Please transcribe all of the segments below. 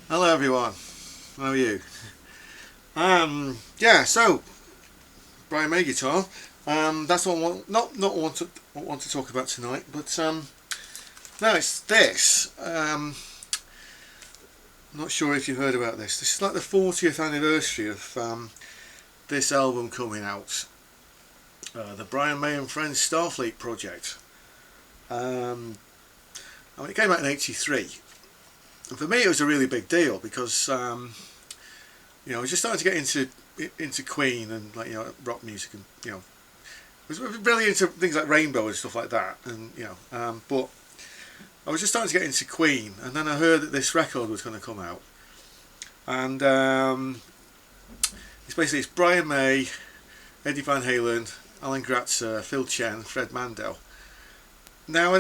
Hello everyone, how are you? So Brian May guitar. That's what I want, not want to talk about tonight, but no, it's this. Not sure if you heard about this. This is like the 40th anniversary of this album coming out, the Brian May and Friends Starfleet project. It came out in '83. And for me, it was a really big deal because I was just starting to get into Queen and rock music, and I was really into things like Rainbow and stuff like that, and but I was just starting to get into Queen, and then I heard that this record was going to come out, and it's Brian May, Eddie Van Halen, Alan Gratzer, Phil Chen, Fred Mandel. Now, I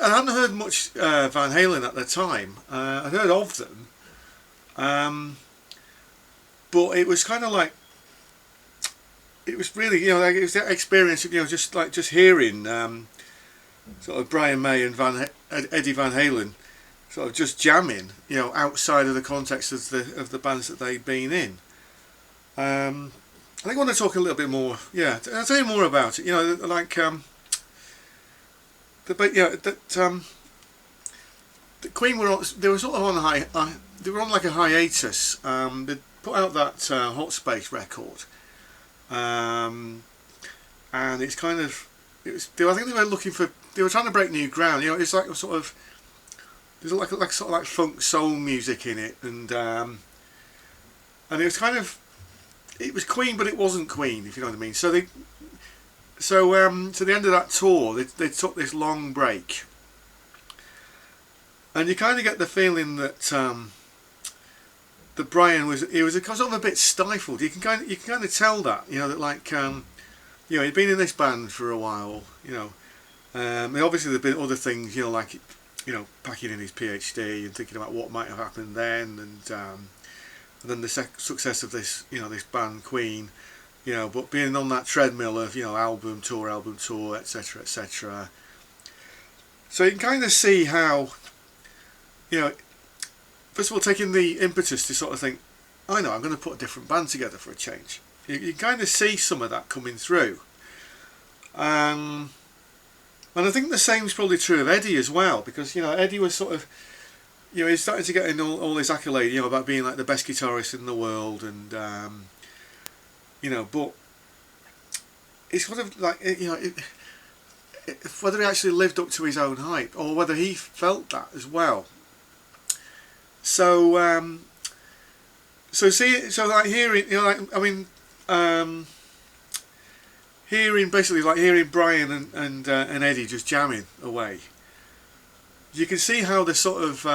hadn't heard much Van Halen at the time. I'd heard of them, but it was kind of like, it was really, it was that experience of, just hearing sort of Brian May and Eddie Van Halen sort of just jamming, outside of the context of the bands that they'd been in. I think I want to talk a little bit more. Yeah, I'll tell you more about it. The Queen they were sort of on they were on like a hiatus. They put out that Hot Space record, and it's kind of, I think they were trying to break new ground. It's like sort of, there's like funk soul music in it, and it was kind of, it was Queen but it wasn't Queen, if you know what I mean. So to the end of that tour, they took this long break, and you kind of get the feeling that Brian was sort of a bit stifled. You can kind of tell that, he'd been in this band for a while, and obviously there'd been other things, packing in his PhD and thinking about what might have happened then, and then the success of this, this band Queen. But being on that treadmill of album tour, etc., etc. So you can kind of see how, first of all, taking the impetus to sort of think, I'm going to put a different band together for a change. You kind of see some of that coming through, and I think the same is probably true of Eddie as well, because Eddie was sort of, he's starting to get in all this accolade, about being like the best guitarist in the world, and but it's sort of like, whether he actually lived up to his own hype, or whether he felt that as well. So hearing, hearing Brian and Eddie just jamming away, you can see how they're sort of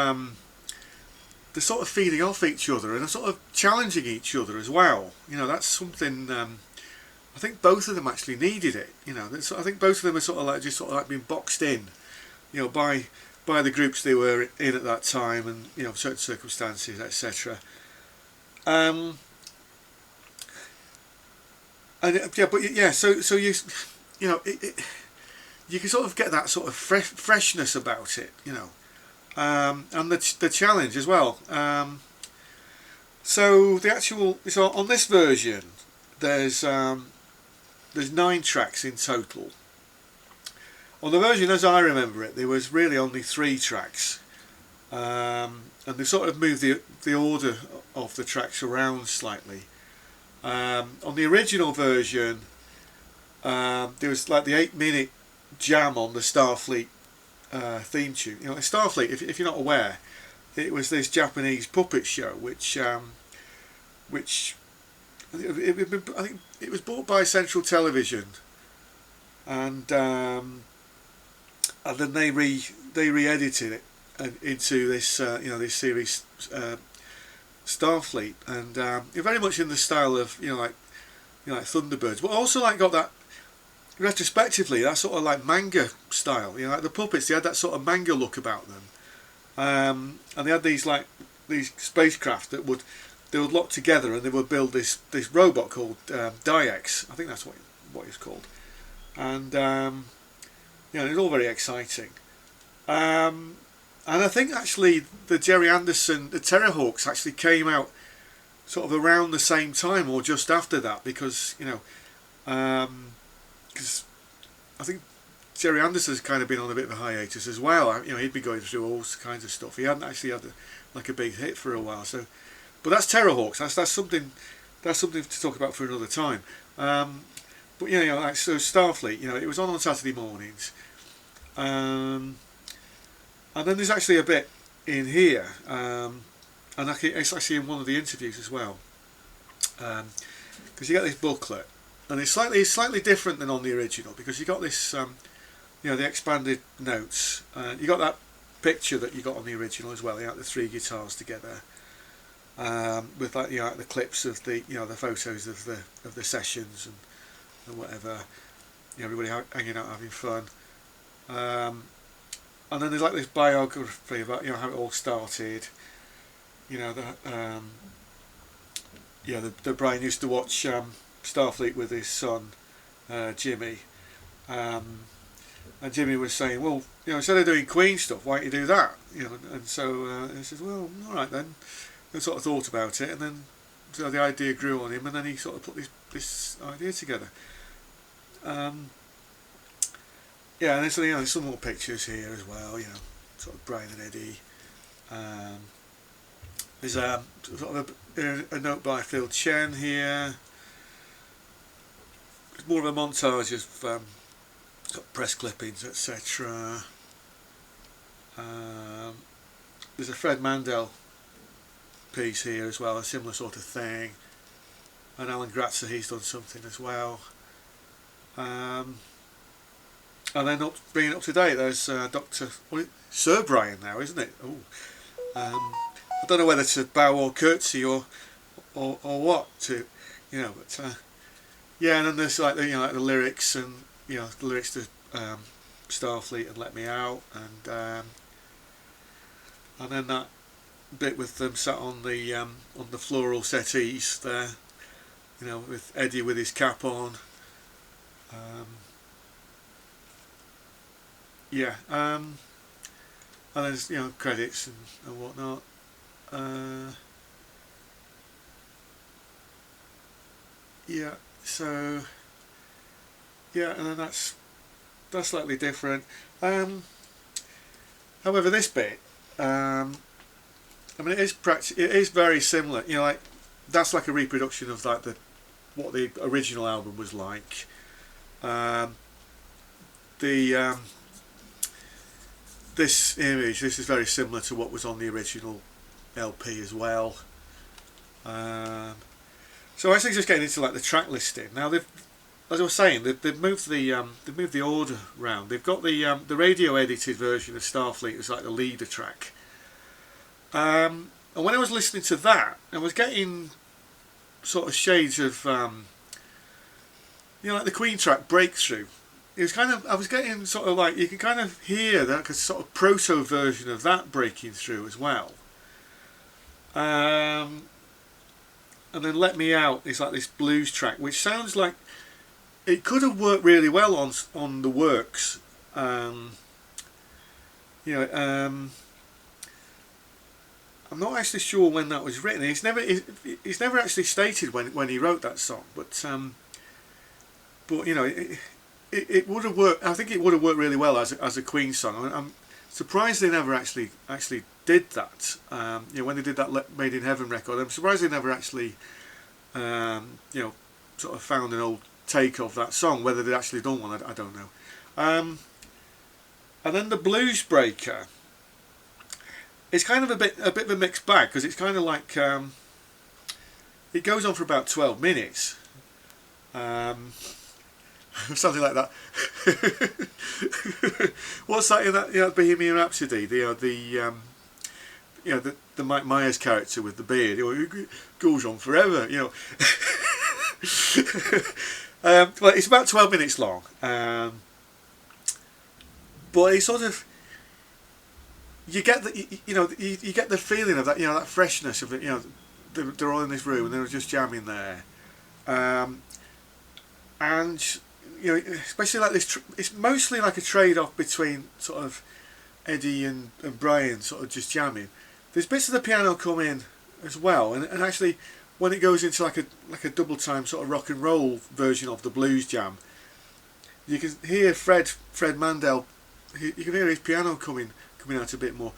feeding off each other and sort of challenging each other as well. That's something, I think both of them actually needed it. I think both of them are sort of being boxed in, by the groups they were in at that time, and certain circumstances, etc. So you can sort of get that sort of freshness about it, and the challenge as well. So on this version, there's 9 tracks in total. On the version as I remember it, there was really only 3 tracks, and they sort of moved the order of the tracks around slightly. On the original version, there was like the 8-minute jam on the Starfleet theme tune. You know, Starfleet, if you're not aware, it was this Japanese puppet show which I think it was bought by Central Television, and then they re-edited it into this this series Starfleet, and very much in the style of like Thunderbirds, but also like got that retrospectively that sort of like manga style. You know, like the puppets, they had that sort of manga look about them, and they had these spacecraft that would lock together and they would build this robot called Diex. I think that's what it's called, and it was all very exciting. And I think actually the Jerry Anderson, the Terrorhawks actually came out sort of around the same time or just after that, because because I think Jerry Anderson's kind of been on a bit of a hiatus as well. He'd been going through all kinds of stuff. He hadn't actually had a big hit for a while. So, but that's Terrorhawks. That's something to talk about for another time. But so Starfleet, it was on Saturday mornings. And then there's actually a bit in here, and it's actually in one of the interviews as well, because you get this booklet, and it's slightly different than on the original, because you got this, the expanded notes. You got that picture that you got on the original as well. You got the three guitars together, with the clips of the the photos of the sessions and whatever. Everybody hanging out having fun. And then there's like this biography about how it all started. That Brian used to watch Starfleet with his son Jimmy, and Jimmy was saying, well, instead of doing Queen stuff, why don't you do that? And so he says, well, all right then. And sort of thought about it, and then so the idea grew on him, and then he sort of put this idea together. Yeah, and there's some more pictures here as well. Sort of Brian and Eddie. There's sort of a note by Phil Chen here. It's more of a montage of sort of press clippings, etc. There's a Fred Mandel piece here as well, a similar sort of thing. And Alan Gratzer, he's done something as well. And then bringing it up to date, there's Sir Brian now, isn't it? I don't know whether to bow or curtsy or what to, but yeah. And then there's like the lyrics and the lyrics to Starfleet and Let Me Out, and then that bit with them sat on the floral settees there, with Eddie with his cap on. Yeah, and then there's credits and whatnot. Yeah, so yeah, and then that's slightly different. However, this bit, I mean, it is very similar. Like that's like a reproduction of like what the original album was like. This image, this is very similar to what was on the original LP as well. So actually, just getting into like the track listing now. As I was saying, they've moved the order round. They've got the radio edited version of Starfleet as like the leader track. And when I was listening to that, I was getting sort of shades of like the Queen track Breakthrough. It was kind of, I was getting sort of like, you can kind of hear that sort of proto version of that breaking through as well. And then Let Me Out is like this blues track, which sounds like it could have worked really well on the Works. I'm not actually sure when that was written. It's never actually stated when he wrote that song, but it would have worked. I think it would have worked really well as a Queen song. I'm surprised they never actually did that. When they did that Made in Heaven record, I'm surprised they never actually sort of found an old take of that song. Whether they'd actually done one, I don't know. And then the Blues Breaker, it's kind of a bit of a mixed bag, because it's kind of like it goes on for about 12 minutes, something like that. What's that in that Bohemian Rhapsody? The Mike Myers character with the beard. It goes on forever. Well, it's about 12 minutes long, but it's sort of, you get the you get the feeling of that that freshness of it. They're all in this room and they're just jamming there, and especially like this. It's mostly like a trade-off between sort of Eddie and Brian sort of just jamming. There's bits of the piano come in as well, and actually when it goes into like a double time sort of rock and roll version of the blues jam, you can hear Fred Mandel. You can hear his piano coming out a bit more.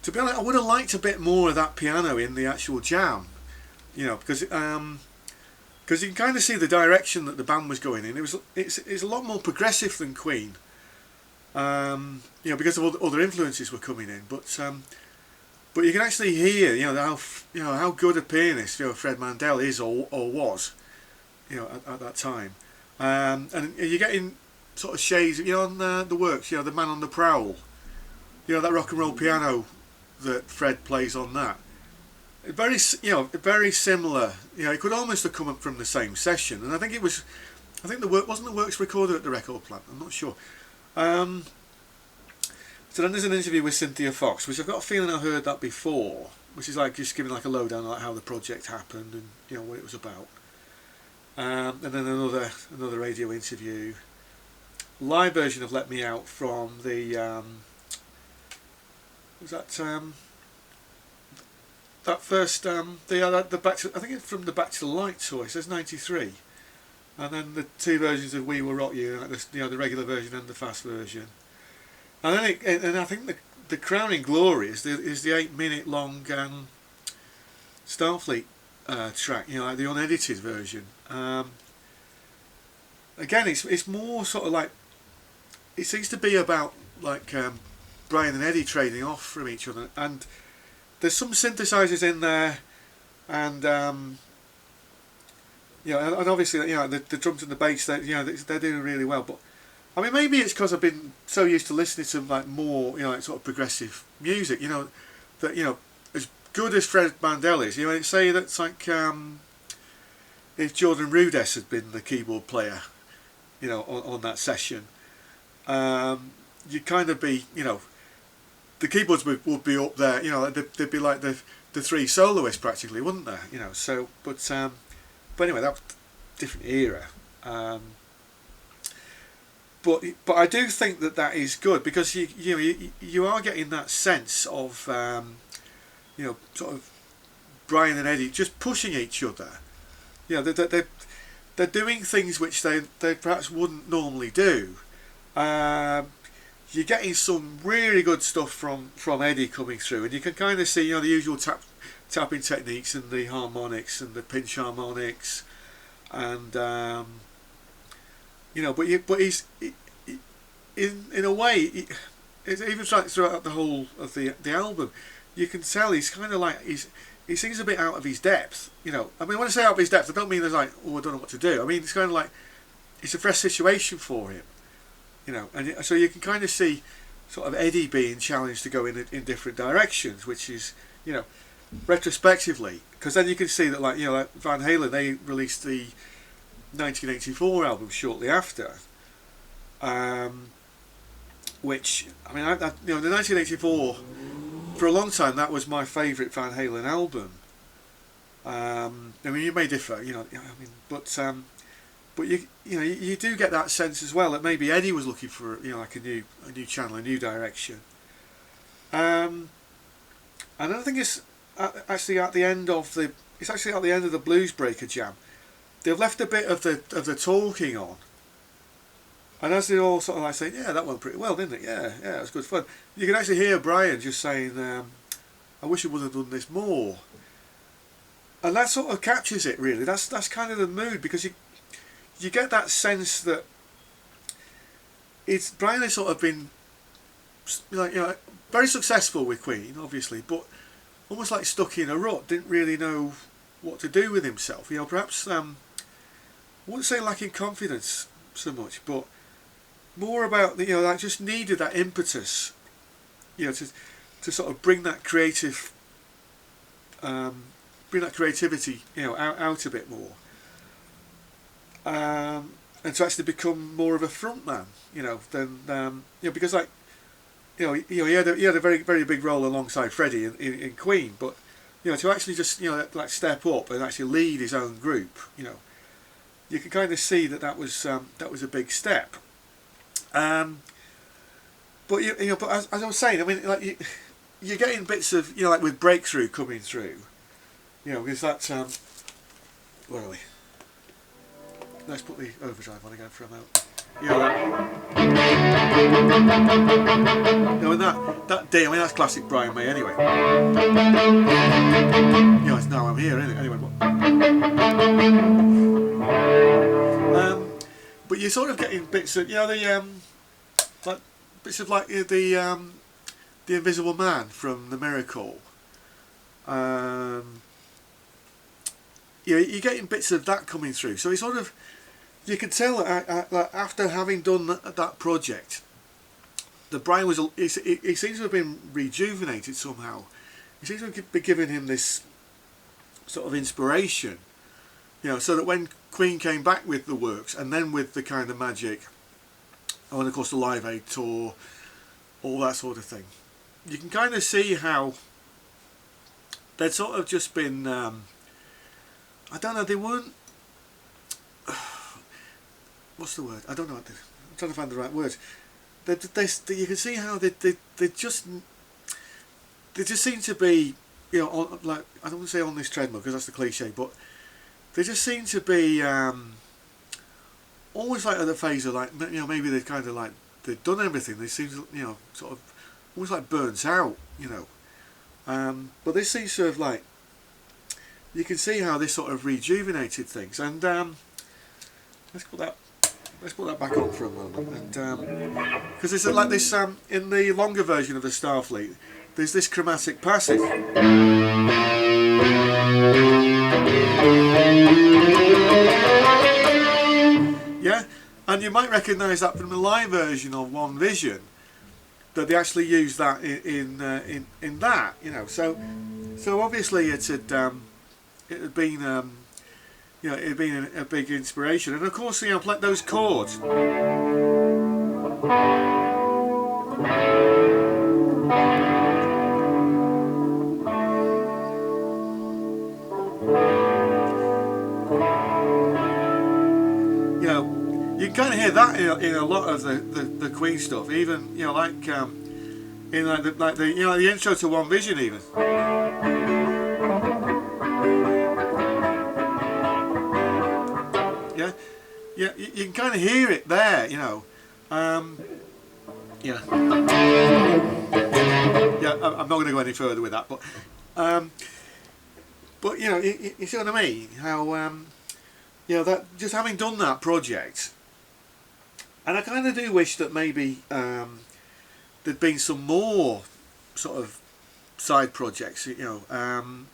To be honest, I would have liked a bit more of that piano in the actual jam, because you can kind of see the direction that the band was going in. It's a lot more progressive than Queen, because of all the other influences were coming in. But you can actually hear, how good a pianist Fred Mandel is or was, at that time, and you're getting sort of shades, on the Works, the Man on the Prowl, that rock and roll piano that Fred plays on that. Very similar. It could almost have come up from the same session, and I think the Works recorded at the record plant. I'm not sure. So then there's an interview with Cynthia Fox, which I've got a feeling I heard that before, which is like just giving like a lowdown on like how the project happened and what it was about. And then another radio interview, live version of Let Me Out from the that first the Back to, I think it's from the Back to the Light tour. It says 93, and then the two versions of We Will Rock You, like the regular version and the fast version. And then I think the crowning glory is the 8-minute long Starfleet track, like the unedited version. Again, it's more sort of like, it seems to be about like Brian and Eddie trading off from each other, and there's some synthesizers in there, and and obviously the drums and the bass, they're doing really well. But I mean, maybe it's because I've been so used to listening to like more like sort of progressive music, that as good as Fred Mandel is, say that's like if Jordan Rudess had been the keyboard player, on that session, you'd kind of be, the keyboards would be up there, they'd be like the three soloists practically, wouldn't they? So but anyway, that was a different era. But I do think that is good, because you are getting that sense of sort of Brian and Eddie just pushing each other. They're doing things which they perhaps wouldn't normally do. You're getting some really good stuff from Eddie coming through, and you can kind of see the usual tapping techniques and the harmonics and the pinch harmonics, and but he's in a way, even throughout the whole of the album, you can tell he's kind of like he seems a bit out of his depth. I mean, when I say out of his depth, I don't mean there's like, I don't know what to do. I mean, it's kind of like it's a fresh situation for him, and so you can kind of see sort of Eddie being challenged to go in different directions, which is retrospectively, because then you can see that like Van Halen, they released the 1984 album shortly after, which I mean, the 1984, for a long time, that was my favourite Van Halen album. I mean, you may differ, but you do get that sense as well that maybe Eddie was looking for like a new channel, a new direction. And I think it's actually at the end of the Blues Breaker jam. They've left a bit of the talking on, and as they all sort of like saying, yeah, that went pretty well, didn't it? Yeah, it was good fun. You can actually hear Brian just saying, I wish I would have done this more, and that sort of captures it really. That's kind of the mood, because you get that sense that Brian has sort of been like, you know, very successful with Queen, obviously, but almost like stuck in a rut. Didn't really know what to do with himself. You know, perhaps I wouldn't say lacking confidence so much, but more about, you know, like just needed that impetus, you know, to sort of bring that creative, bring that creativity, you know, out a bit more, and to actually become more of a front man, you know, than you know, because like, you know, he had a very, very big role alongside Freddie in Queen, but you know, to actually just, you know, like step up and actually lead his own group, you know, you can kind of see that was a big step. But you know, but as I was saying, I mean, like you're getting bits of, you know, like with Breakthrough coming through, you know, because that where are we? Let's put the overdrive on again for a moment. You know, you know, and that day, I mean, that's classic Brian May anyway. You know, it's Now I'm Here, isn't it? Anyway, but you're sort of getting bits of, you know, the like bits of like the Invisible Man from The Miracle. You know, you're getting bits of that coming through. So it's sort of, you can tell that after having done that project, that Brian was, he seems to have been rejuvenated somehow. He seems to be giving him this sort of inspiration, you know, so that when Queen came back with the works, and then with the kind of Magic, and of course the Live Aid tour, all that sort of thing, you can kind of see how they'd sort of just been, I don't know, they weren't, what's the word? I don't know. I'm trying to find the right words. You can see how they just seem to be, you know, on, like, I don't want to say on this treadmill because that's the cliche, but they just seem to be almost like at the phase of, like, you know, maybe they kind of like they've done everything. They seem to, you know, sort of almost like burnt out, you know. But this seems to have, like, you can see how this sort of rejuvenated things. And let's put that back on for a moment, and because it's like this in the longer version of the Starfleet, there's this chromatic passage. Yeah, and you might recognise that from the live version of One Vision, that they actually used that in that, you know. So obviously it had been you know, it had been a big inspiration, and of course, you know, those chords. You know, you can kind of hear that in a lot of the Queen stuff, even, you know, like in like the you know, the intro to One Vision even. Yeah, you can kind of hear it there, you know. Yeah. Yeah, I'm not going to go any further with that, but you know, you see what I mean? How you know, that just having done that project, and I kind of do wish that maybe there'd been some more sort of side projects, you know. I mean,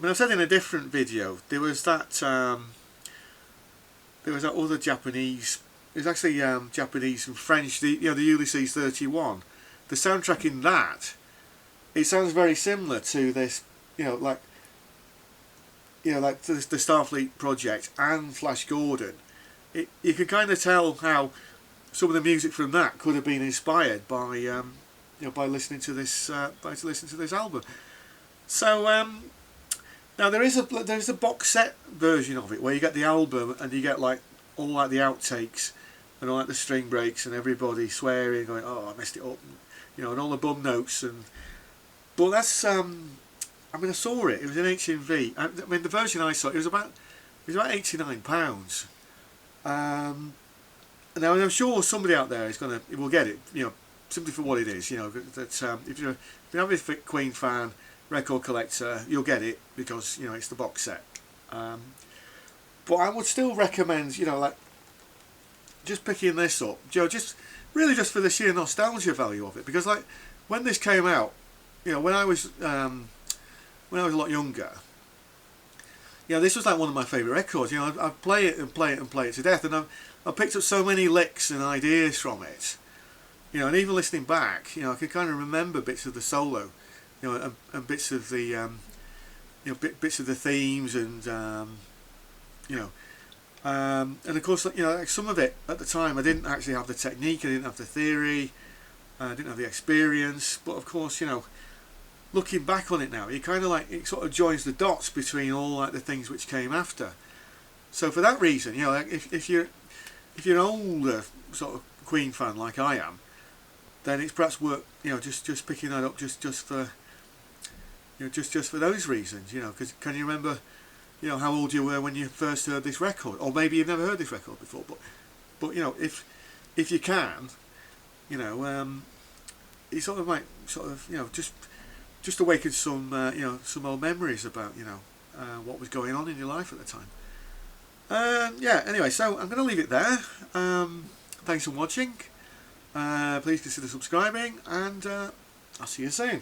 I've said in a different video, there was that other Japanese. It was actually Japanese and French. The Ulysses 31. The soundtrack in that, it sounds very similar to this. You know, like the Starfleet project and Flash Gordon. You can kind of tell how some of the music from that could have been inspired by you know, by listening to this album. So now there is a box set version of it where you get the album and you get like all like the outtakes and all like the string breaks and everybody swearing, going, "Oh, I messed it up," you know, and all the bum notes. But that's I mean, I saw it. It was in HMV. I mean, the version I saw, it was about £89. Now I'm sure somebody out there will get it, you know, simply for what it is. You know, that if you're a Queen fan, record collector, you'll get it because, you know, it's the box set. But I would still recommend, you know, like just picking this up, Joe, just really just for the sheer nostalgia value of it. Because like when this came out, you know, when I was a lot younger, you know, this was like one of my favourite records. You know, I'd play it and play it and play it to death, and I picked up so many licks and ideas from it. You know, and even listening back, you know, I could kind of remember bits of the solo, you know, and bits of the, you know, bits of the themes, and you know, and of course, you know, like some of it at the time, I didn't actually have the technique, I didn't have the theory, I didn't have the experience. But of course, you know, looking back on it now, you kind of like, it sort of joins the dots between all like the things which came after. So for that reason, you know, like if you're an older sort of Queen fan like I am, then it's perhaps worth, you know, just picking that up just for, you know, just for those reasons, you know, because can you remember, you know, how old you were when you first heard this record, or maybe you've never heard this record before, but you know, if you can, you know, it sort of might you know, just awaken some you know, some old memories about, you know, what was going on in your life at the time. Yeah, anyway, so I'm going to leave it there. Thanks for watching. Please consider subscribing, and I'll see you soon.